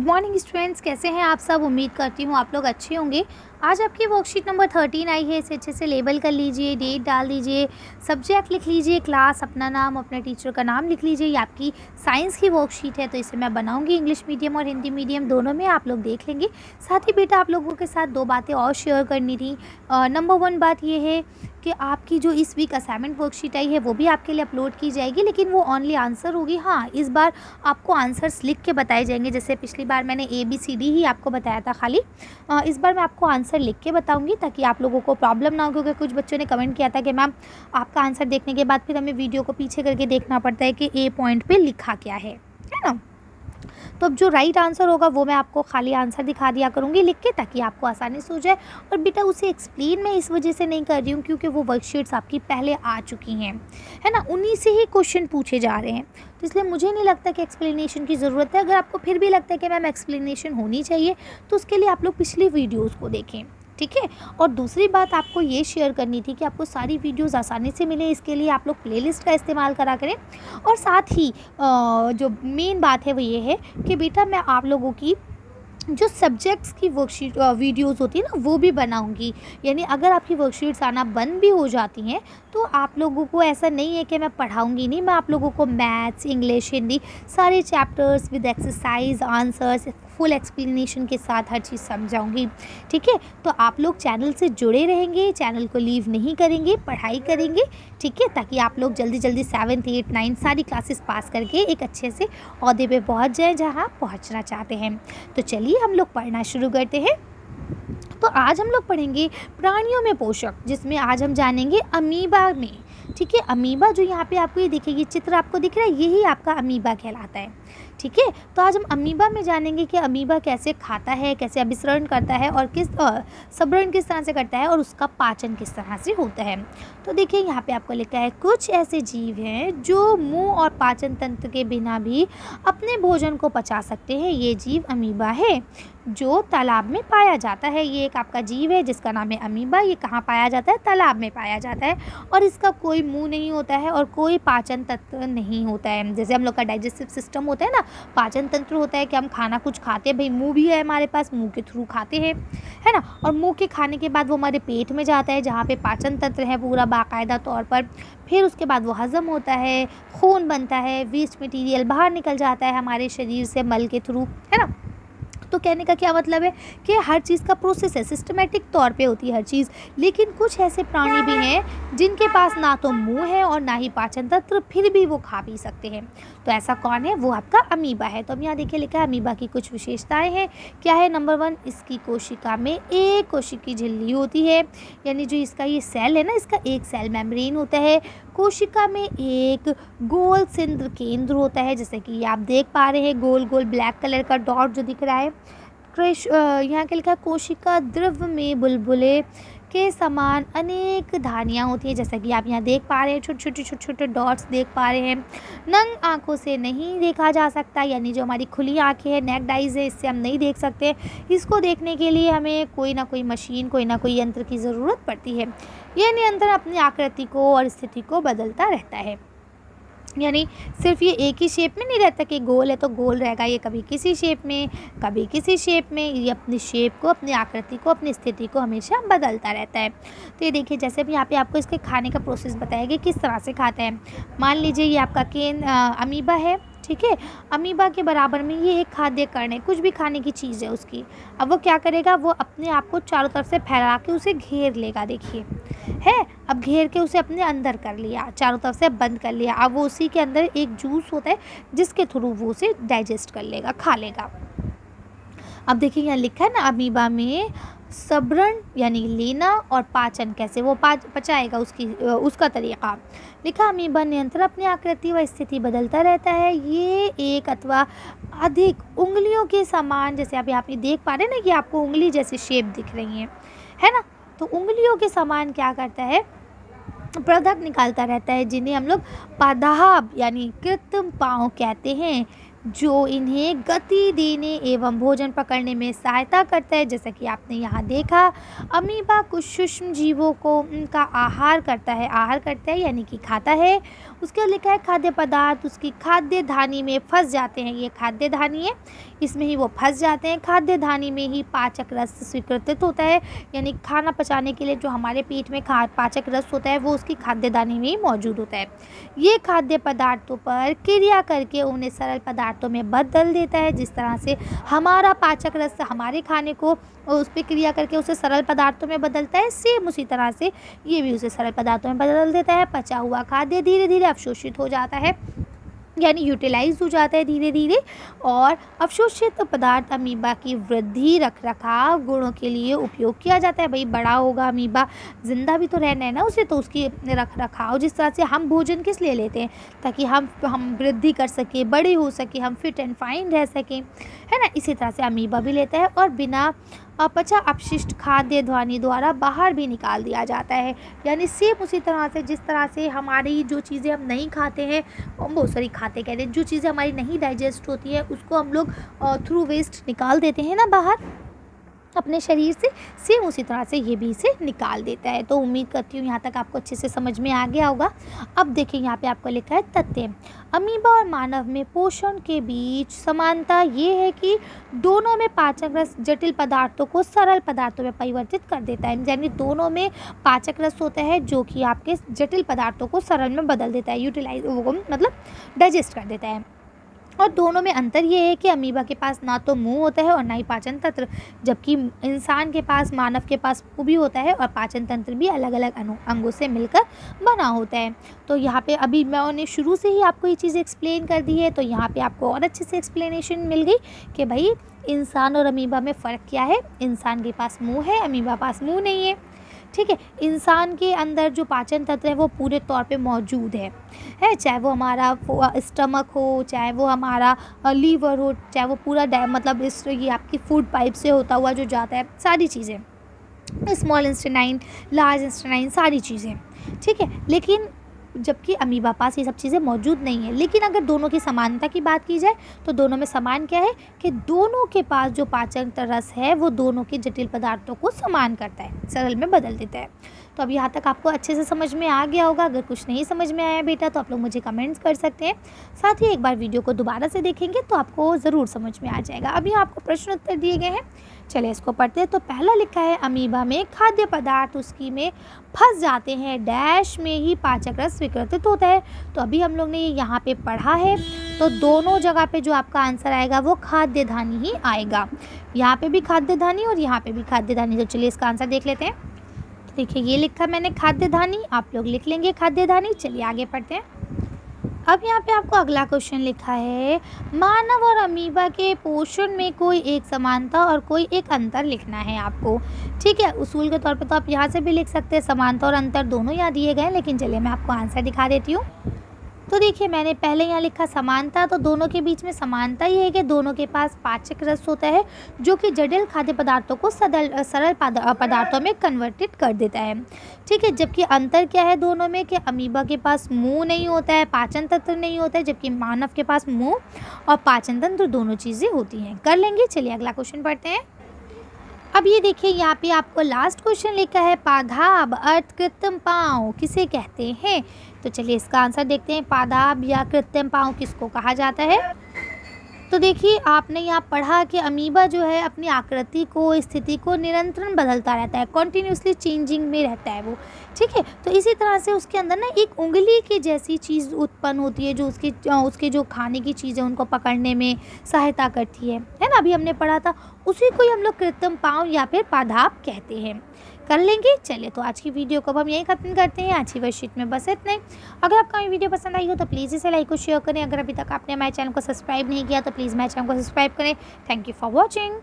Good morning students, कैसे हैं आप सब। उम्मीद करती हूँ आप लोग अच्छे होंगे। आज आपकी वर्कशीट नंबर 13 आई है। इसे अच्छे से लेबल कर लीजिए, डेट डाल दीजिए, सब्जेक्ट लिख लीजिए, क्लास, अपना नाम, अपने टीचर का नाम लिख लीजिए। ये आपकी साइंस की वर्कशीट है, तो इसे मैं बनाऊंगी इंग्लिश मीडियम और हिंदी मीडियम दोनों में, आप लोग देख लेंगे। साथ ही बेटा आप लोगों के साथ दो बातें और शेयर करनी थी। नंबर 1 बात ये है कि आपकी जो इस वीक असाइनमेंट वर्कशीट आई है वो भी आपके लिए अपलोड की जाएगी, लेकिन वो ओनली आंसर होगी। हाँ, इस बार आपको आंसर्स लिख के बताए जाएंगे। जैसे पिछली बार मैंने ABCD ही आपको बताया था खाली, इस बार मैं आपको आंसर लिख के बताऊंगी ताकि आप लोगों को प्रॉब्लम ना हो। क्योंकि कुछ बच्चों ने कमेंट किया था कि मैम आपका आंसर देखने के बाद फिर हमें वीडियो को पीछे करके देखना पड़ता है कि ए पॉइंट पे लिखा क्या है ना। तो अब जो राइट आंसर होगा वो मैं आपको खाली आंसर दिखा दिया करूँगी लिख के, ताकि आपको आसानी से हो जाए। और बेटा उसे एक्सप्लेन मैं इस वजह से नहीं कर रही हूँ क्योंकि वो वर्कशीट्स आपकी पहले आ चुकी हैं, है ना, उन्हीं से ही क्वेश्चन पूछे जा रहे हैं। तो इसलिए मुझे नहीं लगता कि एक्सप्लेनेशन की ज़रूरत है। अगर आपको फिर भी लगता है कि मैम एक्सप्लेनेशन होनी चाहिए तो उसके लिए आप लोग पिछली वीडियोज़ को देखें, ठीक है। और दूसरी बात आपको ये शेयर करनी थी कि आपको सारी वीडियोस आसानी से मिले, इसके लिए आप लोग प्लेलिस्ट का इस्तेमाल करा करें। और साथ ही जो मेन बात है वो ये है कि बेटा मैं आप लोगों की जो सब्जेक्ट्स की वर्कशीट वीडियोस होती है ना वो भी बनाऊंगी। यानी अगर आपकी वर्कशीट्स आना बंद भी हो जाती हैं तो आप लोगों को ऐसा नहीं है कि मैं पढ़ाऊंगी नहीं, मैं आप लोगों को मैथ्स, इंग्लिश, हिंदी सारे chapters with exercise, answers, full explanation के साथ हर चीज़ समझाऊंगी, ठीक है। तो आप लोग चैनल से जुड़े रहेंगे, चैनल को लीव नहीं करेंगे, पढ़ाई करेंगे, ठीक है, ताकि आप लोग जल्दी जल्दी 7th 8th 9th सारी क्लासेस पास करके एक अच्छे से ओहदे पे पहुंच जाएं जहां पहुंचना चाहते हैं। तो चलिए हम लोग पढ़ना शुरू करते हैं। तो आज हम लोग पढ़ेंगे प्राणियों में पोषक, जिसमें आज हम जानेंगे अमीबा में, ठीक है। अमीबा जो यहाँ पे आपको ये दिखेगी, चित्र आपको दिख रहा है, यही आपका अमीबा कहलाता है, ठीक है। तो आज हम अमीबा में जानेंगे कि अमीबा कैसे खाता है, कैसे अभिसरण करता है और सबरण किस तरह से करता है और उसका पाचन किस तरह से होता है। तो देखिए यहाँ पे आपको लिखा है कुछ ऐसे जीव हैं जो मुंह और पाचन तंत्र के बिना भी अपने भोजन को पचा सकते हैं। ये जीव अमीबा है जो तालाब में पाया जाता है। ये एक आपका जीव है जिसका नाम है अमीबा। ये कहाँ पाया जाता है? तालाब में पाया जाता है। और इसका कोई मुंह नहीं होता है और कोई पाचन तंत्र नहीं होता है। जैसे हम लोग का डाइजेस्टिव सिस्टम होता है ना, पाचन तंत्र होता है कि हम खाना कुछ खाते हैं, भाई मुंह भी है हमारे पास, मुंह के थ्रू खाते हैं, है ना। और मुंह के खाने के बाद वो हमारे पेट में जाता है जहाँ पे पाचन तंत्र है पूरा बाकायदा तौर पर। फिर उसके बाद वो हज़म होता है, खून बनता है, वेस्ट मटीरियल बाहर निकल जाता है हमारे शरीर से मल के थ्रू, है ना। तो कहने का क्या मतलब है कि हर चीज़ का प्रोसेस है, सिस्टमेटिक तौर पे होती है हर चीज़। लेकिन कुछ ऐसे प्राणी भी हैं जिनके पास ना तो मुंह है और ना ही पाचन तंत्र, फिर भी वो खा पी सकते हैं। तो ऐसा कौन है? वो आपका अमीबा है। तो अब यहाँ देखिए लिखा है अमीबा की कुछ विशेषताएं हैं। क्या है? नंबर 1, इसकी कोशिका में एक कोशिकी झिल्ली होती है, यानी जो इसका ये सेल है ना, इसका एक सेल मेम्ब्रेन होता है। कोशिका में एक गोल सिंद्र केंद्र होता है, जैसे कि ये आप देख पा रहे हैं, गोल गोल ब्लैक कलर का डॉट जो दिख रहा है। यहाँ के लिखा है कोशिका द्रव में बुलबुले के समान अनेक धानियाँ होती हैं, जैसा कि आप यहाँ देख पा रहे हैं, छोटे छोटे डॉट्स देख पा रहे हैं। नंग आँखों से नहीं देखा जा सकता, यानी जो हमारी खुली आँखें हैं, नेक्ड आइज है, इससे हम नहीं देख सकते। इसको देखने के लिए हमें कोई ना कोई मशीन, कोई ना कोई यंत्र की ज़रूरत पड़ती है। यह नियंत्रण अपनी आकृति को और स्थिति को बदलता रहता है, यानी सिर्फ ये एक ही शेप में नहीं रहता कि गोल है तो गोल रहेगा। ये कभी किसी शेप में, कभी किसी शेप में, ये अपनी शेप को, अपनी आकृति को, अपनी स्थिति को हमेशा बदलता रहता है। तो ये देखिए जैसे भी यहाँ पे आपको इसके खाने का प्रोसेस बताया गया किस तरह से खाता है। मान लीजिए ये आपका अमीबा है, ठीक है। अमीबा के बराबर में ये एक खाद्य कण है, कुछ भी खाने की चीज़ है उसकी। अब वो क्या करेगा? वो अपने आप को चारों तरफ से फैला के उसे घेर लेगा, देखिए है। अब घेर के उसे अपने अंदर कर लिया, चारों तरफ से बंद कर लिया। अब वो उसी के अंदर एक जूस होता है जिसके थ्रू वो उसे डाइजेस्ट कर लेगा, खा लेगा। अब देखिए यहाँ लिखा है ना अमीबा में सबरण यानी लेना और पाचन, कैसे वो पचाएगा उसका तरीका लिखा। अमीबा नियंत्रण अपनी आकृति व स्थिति बदलता रहता है। ये एक अथवा अधिक उंगलियों के समान, जैसे आप यहाँ पे देख पा रहे हैं ना कि आपको उंगली जैसी शेप दिख रही है ना। तो उंगलियों के समान क्या करता है? प्रोडक्ट निकालता रहता है, जिन्हें हम लोग पादाब यानी कृत्रिम पाँव कहते हैं। जो इन्हें गति देने एवं भोजन पकड़ने में सहायता करता है। जैसा कि आपने यहाँ देखा, अमीबा कुछ सूक्ष्म जीवों को उनका आहार करता है यानी कि खाता है। उसके बाद लिखा है खाद्य पदार्थ उसकी खाद्य धानी में फंस जाते हैं। ये खाद्य धानी है, इसमें ही वो फंस जाते हैं। खाद्य धानी में ही पाचक रस स्वीकृत होता है, यानी खाना पचाने के लिए जो हमारे पेट में पाचक रस होता है वो उसकी खाद्य धानी में ही मौजूद होता है। ये खाद्य पदार्थों पर क्रिया करके उन्हें सरल पदार्थों में बदल देता है। जिस तरह से हमारा पाचक रस हमारे खाने को उस पर क्रिया करके उसे सरल पदार्थों में बदलता है, सेम उसी तरह से ये भी उसे सरल पदार्थों में बदल देता है। पचा हुआ खाद्य धीरे धीरे अवशोषित हो जाता है, यानी यूटिलाइज हो जाता है धीरे धीरे। और अवशोषित पदार्थ अमीबा की वृद्धि रख रखाव गुणों के लिए उपयोग किया जाता है। भाई बड़ा होगा अमीबा, जिंदा भी तो रहना है ना उसे, तो उसकी रख रखाव, जिस तरह से हम भोजन किस लिए लेते हैं, ताकि हम वृद्धि कर सके, बड़े हो सके, हम फिट एंड फाइन रह सकें, है ना। इसी तरह से अमीबा भी लेता है और बिना अपचा अपशिष्ट खाद्य ध्वनि द्वारा बाहर भी निकाल दिया जाता है। यानी सेम उसी तरह से जिस तरह से हमारी जो चीज़ें हम नहीं खाते हैं, बहुत सारी खाते कहते हैं, जो चीज़ें हमारी नहीं डाइजेस्ट होती है उसको हम लोग थ्रू वेस्ट निकाल देते हैं ना बाहर अपने शरीर से, सेम उसी तरह से ये भी इसे निकाल देता है। तो उम्मीद करती हूँ यहाँ तक आपको अच्छे से समझ में आ गया होगा। अब देखिए यहाँ पे आपको लिखा है तथ्य। अमीबा और मानव में पोषण के बीच समानता ये है कि दोनों में पाचक रस जटिल पदार्थों को सरल पदार्थों में परिवर्तित कर देता है। यानी दोनों में पाचक रस होता है जो कि आपके जटिल पदार्थों को सरल में बदल देता है, यूटिलाइज मतलब डाइजेस्ट कर देता है। और दोनों में अंतर ये है कि अमीबा के पास ना तो मुंह होता है और ना ही पाचन तंत्र, जबकि इंसान के पास, मानव के पास मुंह भी होता है और पाचन तंत्र भी अलग अलग अंगों से मिलकर बना होता है। तो यहाँ पे अभी मैंने शुरू से ही आपको ये चीज़ एक्सप्लेन कर दी है, तो यहाँ पे आपको और अच्छे से एक्सप्लेनेशन मिल गई कि भाई इंसान और अमीबा में फ़र्क क्या है। इंसान के पास मुँह है, अमीबा पास मुँह नहीं है, ठीक है। इंसान के अंदर जो पाचन तंत्र है वो पूरे तौर पे मौजूद है, चाहे वो हमारा स्टमक हो, चाहे वो हमारा लीवर हो, चाहे वो पूरा मतलब ये आपकी फूड पाइप से होता हुआ जो जाता है, सारी चीज़ें, स्मॉल इंस्टेनाइन, लार्ज इंस्टेनाइन, सारी चीज़ें, ठीक है। लेकिन जबकि अमीबा पास ये सब चीज़ें मौजूद नहीं है। लेकिन अगर दोनों की समानता की बात की जाए तो दोनों में समान क्या है कि दोनों के पास जो पाचन रस है वो दोनों के जटिल पदार्थों को समान करता है, सरल में बदल देता है। तो अब यहाँ तक आपको अच्छे से समझ में आ गया होगा। अगर कुछ नहीं समझ में आया बेटा तो आप लोग मुझे कमेंट्स कर सकते हैं। साथ ही एक बार वीडियो को दोबारा से देखेंगे तो आपको ज़रूर समझ में आ जाएगा। अभी आपको प्रश्न उत्तर दिए गए हैं, चलिए इसको पढ़ते हैं। तो पहला लिखा है अमीबा में खाद्य पदार्थ उसकी में फंस जाते हैं, डैश में ही पाचक रस स्वीकृत होता है। तो अभी हम लोग ने ये यहाँ पे पढ़ा है, तो दोनों जगह पे जो आपका आंसर आएगा वो खाद्य धानी ही आएगा। यहाँ पे भी खाद्य धानी और यहाँ पे भी खाद्य धानी। तो चलिए इसका आंसर देख लेते हैं। तो देखिए ये लिखा मैंने खाद्य धानी, आप लोग लिख लेंगे खाद्य धानी। चलिए आगे पढ़ते हैं। अब यहाँ पे आपको अगला क्वेश्चन लिखा है मानव और अमीबा के पोषण में कोई एक समानता और कोई एक अंतर लिखना है आपको, ठीक है। उसूल के तौर पे तो आप यहाँ से भी लिख सकते हैं, समानता और अंतर दोनों यहाँ दिए गए, लेकिन चलिए मैं आपको आंसर दिखा देती हूँ। तो देखिए मैंने पहले यहाँ लिखा समानता, तो दोनों के बीच में समानता ये है कि दोनों के पास पाचक रस होता है जो कि जटिल खाद्य पदार्थों को सरल पदार्थों में कन्वर्टेड कर देता है, ठीक है। जबकि अंतर क्या है दोनों में कि अमीबा के पास मुंह नहीं होता है, पाचन तंत्र नहीं होता है, जबकि मानव के पास मुंह और पाचन तंत्र दोनों चीज़ें होती हैं। कर लेंगे। चलिए अगला क्वेश्चन पढ़ते हैं। अब ये देखिए यहाँ पे आपको लास्ट क्वेश्चन लिखा है पादाब अर्थ कृत्रिम पाँव किसे कहते हैं। तो चलिए इसका आंसर देखते हैं। पादाब या कृत्रिम पाँव किसको कहा जाता है। तो देखिए आपने यहाँ पढ़ा कि अमीबा जो है अपनी आकृति को, स्थिति को निरंतर बदलता रहता है, कॉन्टिन्यूसली चेंजिंग में रहता है वो, ठीक है। तो इसी तरह से उसके अंदर ना एक उंगली की जैसी चीज़ उत्पन्न होती है जो उसके जो खाने की चीज़ें उनको पकड़ने में सहायता करती है ना। अभी हमने पढ़ा था, उसी को ही हम लोग कृत्रिम पाँव या फिर पादाब कहते हैं। कर लेंगे। चलिए तो आज की वीडियो को हम यहीं ख़त्म करते हैं। आज की वर्कशीट में बस इतना ही। अगर आपको ये वीडियो पसंद आई हो तो प्लीज़ इसे लाइक और शेयर करें। अगर अभी तक आपने हमारे चैनल को सब्सक्राइब नहीं किया तो प्लीज़ हमारे चैनल को सब्सक्राइब करें। Thank you for watching.